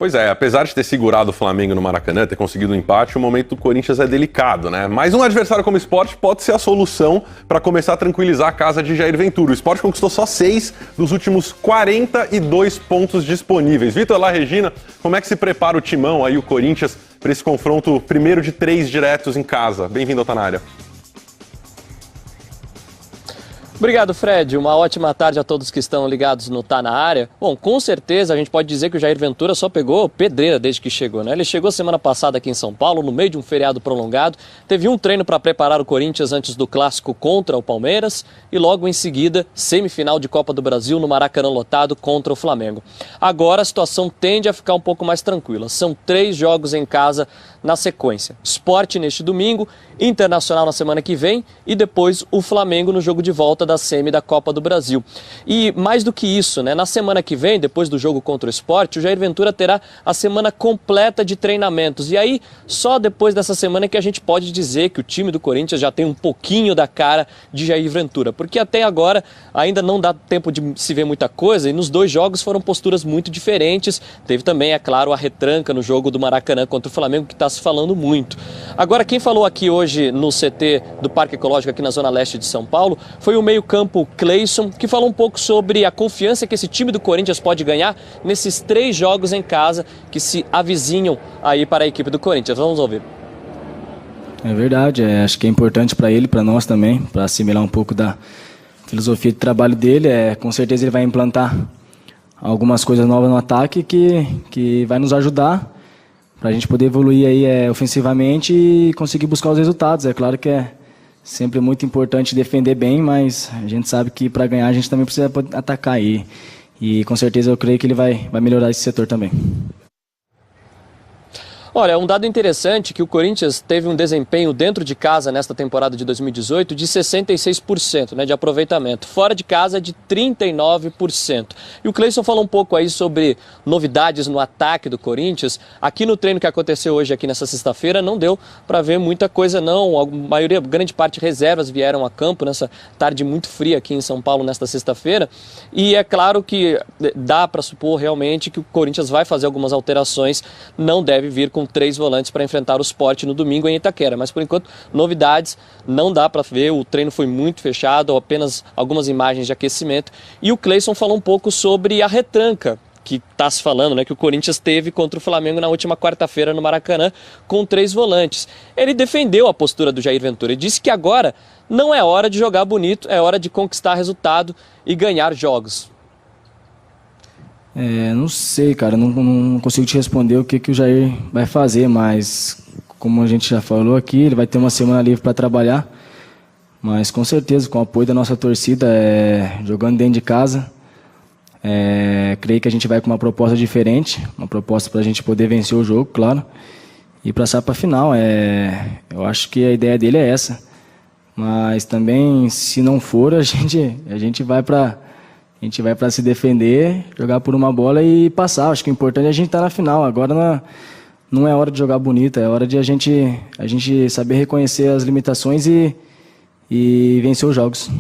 Pois é, apesar de ter segurado o Flamengo no Maracanã, ter conseguido um empate, o momento do Corinthians é delicado, né? Mas um adversário como o Sport pode ser a solução para começar a tranquilizar a casa de Jair Ventura. O Sport conquistou só 6 dos últimos 42 pontos disponíveis. Vitor La Regina, como é que se prepara o timão aí, o Corinthians, para esse confronto primeiro de 3 diretos em casa? Bem-vindo ao Tá Na Área. Obrigado, Fred. Uma ótima tarde a todos que estão ligados no Tá Na Área. Bom, com certeza a gente pode dizer que o Jair Ventura só pegou pedreira desde que chegou, né? Ele chegou semana passada aqui em São Paulo, no meio de um feriado prolongado, teve um treino para preparar o Corinthians antes do clássico contra o Palmeiras e logo em seguida, semifinal de Copa do Brasil no Maracanã lotado contra o Flamengo. Agora a situação tende a ficar um pouco mais tranquila. São 3 jogos em casa na sequência. Sport neste domingo, Internacional na semana que vem e depois o Flamengo no jogo de volta da semi da Copa do Brasil. E mais do que isso, né, na semana que vem, depois do jogo contra o Sport, o Jair Ventura terá a semana completa de treinamentos. E aí, só depois dessa semana que a gente pode dizer que o time do Corinthians já tem um pouquinho da cara de Jair Ventura. Porque até agora ainda não dá tempo de se ver muita coisa e nos 2 jogos foram posturas muito diferentes. Teve também, é claro, a retranca no jogo do Maracanã contra o Flamengo, que está se falando muito. Agora, quem falou aqui hoje no CT do Parque Ecológico aqui na Zona Leste de São Paulo foi o meio-campo Cleison, que falou um pouco sobre a confiança que esse time do Corinthians pode ganhar nesses 3 jogos em casa que se avizinham aí para a equipe do Corinthians. Vamos ouvir. É verdade, acho que é importante para ele, para nós também, para assimilar um pouco da filosofia de trabalho dele. Com certeza ele vai implantar algumas coisas novas no ataque que vai nos ajudar para a gente poder evoluir aí ofensivamente e conseguir buscar os resultados. É claro que é sempre muito importante defender bem, mas a gente sabe que para ganhar a gente também precisa atacar aí. E com certeza eu creio que ele vai melhorar esse setor também. Olha, um dado interessante que o Corinthians teve um desempenho dentro de casa nesta temporada de 2018 de 66%, né, de aproveitamento. Fora de casa de 39%. E o Cleison falou um pouco aí sobre novidades no ataque do Corinthians. Aqui no treino que aconteceu hoje aqui nessa sexta-feira não deu para ver muita coisa não. A maioria, grande parte reservas vieram a campo nessa tarde muito fria aqui em São Paulo nesta sexta-feira. E é claro que dá para supor realmente que o Corinthians vai fazer algumas alterações, não deve vir com 3 volantes para enfrentar o Sport no domingo em Itaquera. Mas por enquanto, novidades não dá para ver, o treino foi muito fechado, apenas algumas imagens de aquecimento. E o Cleison falou um pouco sobre a retranca que está se falando, né, que o Corinthians teve contra o Flamengo na última quarta-feira no Maracanã com 3 volantes. Ele defendeu a postura do Jair Ventura e disse que agora não é hora de jogar bonito, é hora de conquistar resultado e ganhar jogos. Não sei, cara, não consigo te responder o que o Jair vai fazer, mas como a gente já falou aqui, ele vai ter uma semana livre para trabalhar, mas com certeza, com o apoio da nossa torcida, jogando dentro de casa, creio que a gente vai com uma proposta diferente, uma proposta para a gente poder vencer o jogo, claro, e passar para a final. Eu acho que a ideia dele é essa, mas também, se não for, a gente vai para se defender, jogar por uma bola e passar. Acho que o importante é a gente estar na final. Agora não é hora de jogar bonito, é hora de a gente saber reconhecer as limitações e vencer os jogos.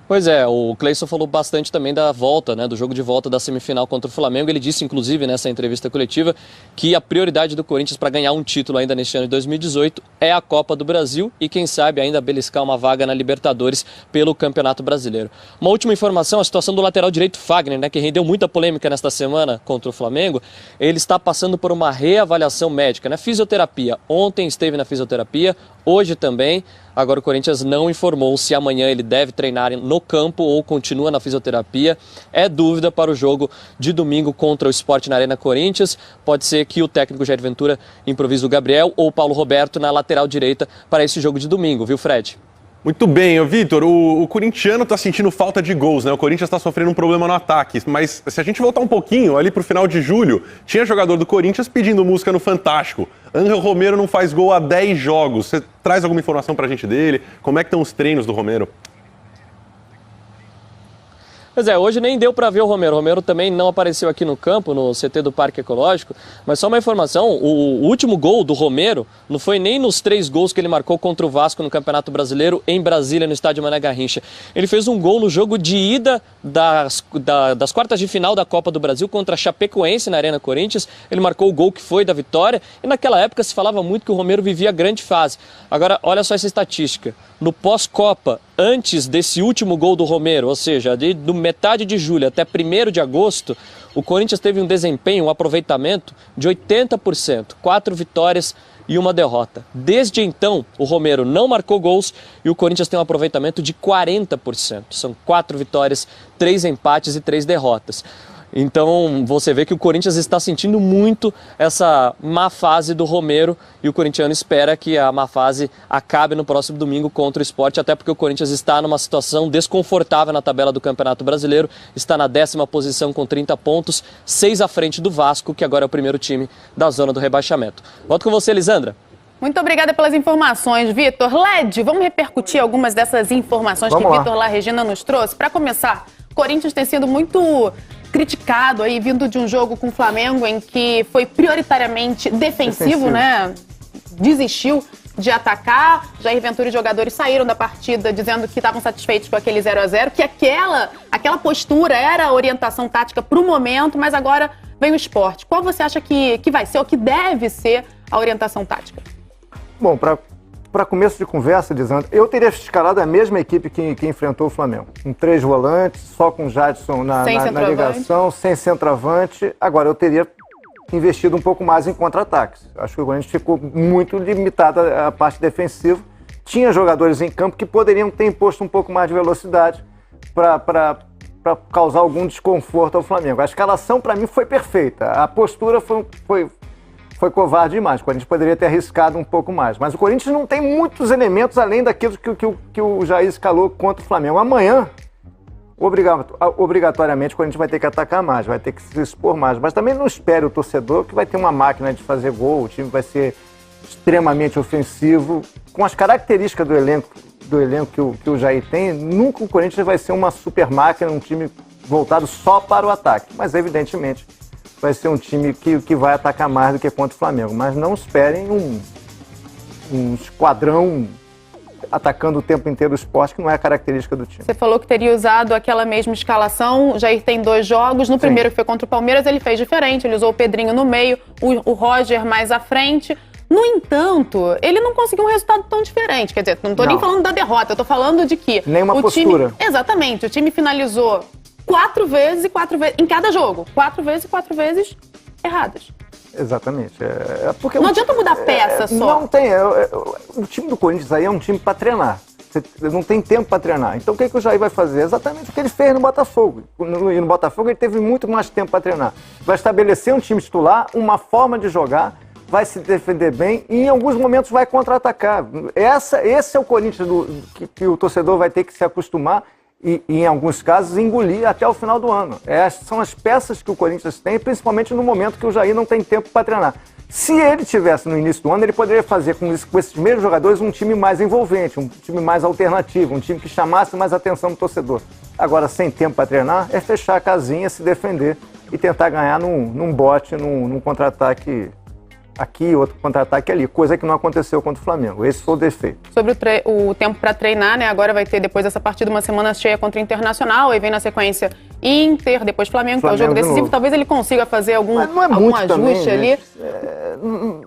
Pois é, o Cleison falou bastante também da volta, né, do jogo de volta da semifinal contra o Flamengo. Ele disse, inclusive, nessa entrevista coletiva, que a prioridade do Corinthians para ganhar um título ainda neste ano de 2018 é a Copa do Brasil e, quem sabe, ainda beliscar uma vaga na Libertadores pelo Campeonato Brasileiro. Uma última informação, a situação do lateral direito Fagner, né, que rendeu muita polêmica nesta semana contra o Flamengo. Ele está passando por uma reavaliação médica, né, fisioterapia. Ontem esteve na fisioterapia, hoje também. Agora o Corinthians não informou se amanhã ele deve treinar no campo ou continua na fisioterapia. É dúvida para o jogo de domingo contra o Sport na Arena Corinthians. Pode ser que o técnico Jair Ventura improvise o Gabriel ou o Paulo Roberto na lateral direita para esse jogo de domingo, viu, Fred? Muito bem, Vitor, o corintiano está sentindo falta de gols, né? O Corinthians está sofrendo um problema no ataque, mas se a gente voltar um pouquinho, ali pro final de julho, tinha jogador do Corinthians pedindo música no Fantástico. Ángel Romero não faz gol há 10 jogos. Você traz alguma informação pra gente dele? Como é que estão os treinos do Romero? Pois é, hoje nem deu para ver o Romero. O Romero também não apareceu aqui no campo, no CT do Parque Ecológico. Mas só uma informação, o último gol do Romero não foi nem nos 3 gols que ele marcou contra o Vasco no Campeonato Brasileiro em Brasília, no estádio Mané Garrincha. Ele fez um gol no jogo de ida das quartas de final da Copa do Brasil contra a Chapecoense na Arena Corinthians. Ele marcou o gol que foi da vitória e naquela época se falava muito que o Romero vivia grande fase. Agora, olha só essa estatística. No pós-Copa, antes desse último gol do Romero, ou seja, do metade de julho até 1º de agosto, o Corinthians teve um desempenho, um aproveitamento de 80%, 4 vitórias e 1 derrota. Desde então, o Romero não marcou gols e o Corinthians tem um aproveitamento de 40%. São 4 vitórias, 3 empates e 3 derrotas. Então você vê que o Corinthians está sentindo muito essa má fase do Romero e o corintiano espera que a má fase acabe no próximo domingo contra o Sport, até porque o Corinthians está numa situação desconfortável na tabela do Campeonato Brasileiro, está na 10ª posição com 30 pontos, 6 à frente do Vasco, que agora é o primeiro time da zona do rebaixamento. Volto com você, Lisandra. Muito obrigada pelas informações, Vitor. Led, vamos repercutir algumas dessas informações que Vitor La Regina nos trouxe. Para começar, o Corinthians tem sido muito criticado aí, vindo de um jogo com o Flamengo em que foi prioritariamente defensivo, né? Desistiu de atacar. Jair Ventura e jogadores saíram da partida dizendo que estavam satisfeitos com aquele 0-0, que aquela postura era a orientação tática para o momento, mas agora vem o Sport. Qual você acha que vai ser ou que deve ser a orientação tática? Bom, para começo de conversa, Lisandro, eu teria escalado a mesma equipe que enfrentou o Flamengo. Com 3 volantes, só com o Jadson na ligação, sem centroavante. Agora, eu teria investido um pouco mais em contra-ataques. Acho que o Corinthians ficou muito limitado à parte defensiva. Tinha jogadores em campo que poderiam ter imposto um pouco mais de velocidade para causar algum desconforto ao Flamengo. A escalação, para mim, foi perfeita. A postura foi covarde demais. O Corinthians poderia ter arriscado um pouco mais. Mas o Corinthians não tem muitos elementos além daquilo que o Jair escalou contra o Flamengo. Amanhã, obrigatoriamente, o Corinthians vai ter que atacar mais, vai ter que se expor mais. Mas também não espere o torcedor que vai ter uma máquina de fazer gol, o time vai ser extremamente ofensivo. Com as características do elenco que o Jair tem, nunca o Corinthians vai ser uma super máquina, um time voltado só para o ataque. Mas, evidentemente, vai ser um time que vai atacar mais do que contra o Flamengo. Mas não esperem um esquadrão atacando o tempo inteiro o Sport, que não é a característica do time. Você falou que teria usado aquela mesma escalação. O Jair tem 2 jogos. No primeiro, que foi contra o Palmeiras, ele fez diferente. Ele usou o Pedrinho no meio, o Roger mais à frente. No entanto, ele não conseguiu um resultado tão diferente. Quer dizer, não estou nem falando da derrota, eu estou falando de que... Nenhuma postura. Exatamente. O time finalizou 4 vezes em cada jogo. 4 vezes e 4 vezes erradas. Exatamente. Porque não adianta mudar peça só. Não tem. O time do Corinthians aí é um time para treinar. Você não tem tempo para treinar. Então o que o Jair vai fazer? Exatamente o que ele fez no Botafogo. E no Botafogo ele teve muito mais tempo para treinar. Vai estabelecer um time titular, uma forma de jogar, vai se defender bem e em alguns momentos vai contra-atacar. Esse é o Corinthians que o torcedor vai ter que se acostumar e, em alguns casos, engolir até o final do ano. São as peças que o Corinthians tem, principalmente no momento que o Jair não tem tempo para treinar. Se ele tivesse no início do ano, ele poderia fazer com esses mesmos jogadores um time mais envolvente, um time mais alternativo, um time que chamasse mais atenção do torcedor. Agora, sem tempo para treinar, é fechar a casinha, se defender e tentar ganhar num bote, num contra-ataque aqui, outro contra-ataque ali, coisa que não aconteceu contra o Flamengo. Esse foi o defeito. Sobre o tempo para treinar, né? Agora vai ter, depois dessa partida, uma semana cheia contra o Internacional, aí vem na sequência Inter, depois Flamengo, que é o jogo decisivo. Talvez ele consiga fazer algum ajuste também, ali.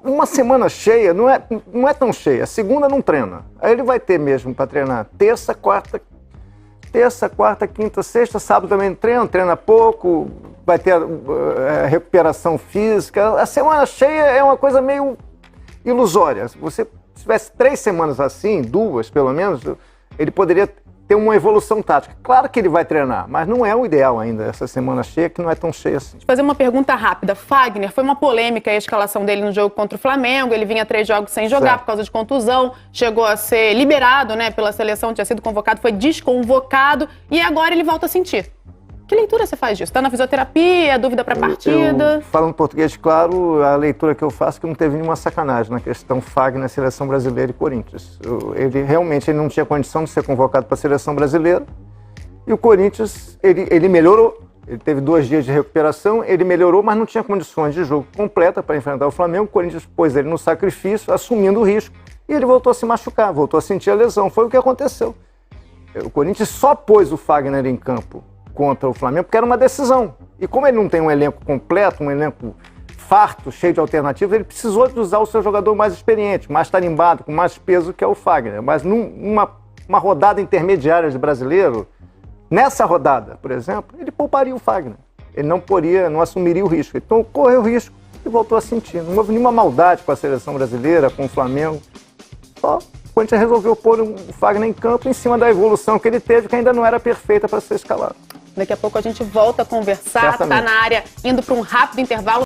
Uma semana cheia não é tão cheia. Segunda não treina. Aí ele vai ter mesmo para treinar terça, quarta, quinta, sexta, sábado também treina pouco, vai ter recuperação física. A semana cheia é uma coisa meio ilusória. Se você tivesse 3 semanas assim, 2 pelo menos, ele poderia ter uma evolução tática. Claro que ele vai treinar, mas não é o ideal ainda, essa semana cheia, que não é tão cheia assim. Vou fazer uma pergunta rápida. Fagner, foi uma polêmica a escalação dele no jogo contra o Flamengo, ele vinha 3 jogos sem jogar por causa de contusão, chegou a ser liberado, né, pela seleção, tinha sido convocado, foi desconvocado e agora ele volta a sentir. Que leitura você faz disso? Está na fisioterapia, dúvida para a partida? Falando português, claro, a leitura que eu faço é que não teve nenhuma sacanagem na questão Fagner, Seleção Brasileira e Corinthians. Ele realmente não tinha condição de ser convocado para a Seleção Brasileira E o Corinthians, ele melhorou. Ele teve 2 dias de recuperação, ele melhorou, mas não tinha condições de jogo completa para enfrentar o Flamengo. O Corinthians pôs ele no sacrifício, assumindo o risco. E ele voltou a se machucar, voltou a sentir a lesão. Foi o que aconteceu. O Corinthians só pôs o Fagner em campo contra o Flamengo porque era uma decisão. E como ele não tem um elenco completo, um elenco farto, cheio de alternativas, ele precisou de usar o seu jogador mais experiente, mais tarimbado, com mais peso, que é o Fagner. Mas numa rodada intermediária de Brasileiro, nessa rodada, por exemplo, ele pouparia o Fagner. Ele não assumiria o risco. Então correu o risco e voltou a sentir. Não houve nenhuma maldade com a seleção brasileira, com o Flamengo. Só o Corinthians resolveu pôr o Fagner em campo em cima da evolução que ele teve, que ainda não era perfeita para ser escalado. Daqui a pouco a gente volta a conversar. Certamente. Tá na área, indo para um rápido intervalo.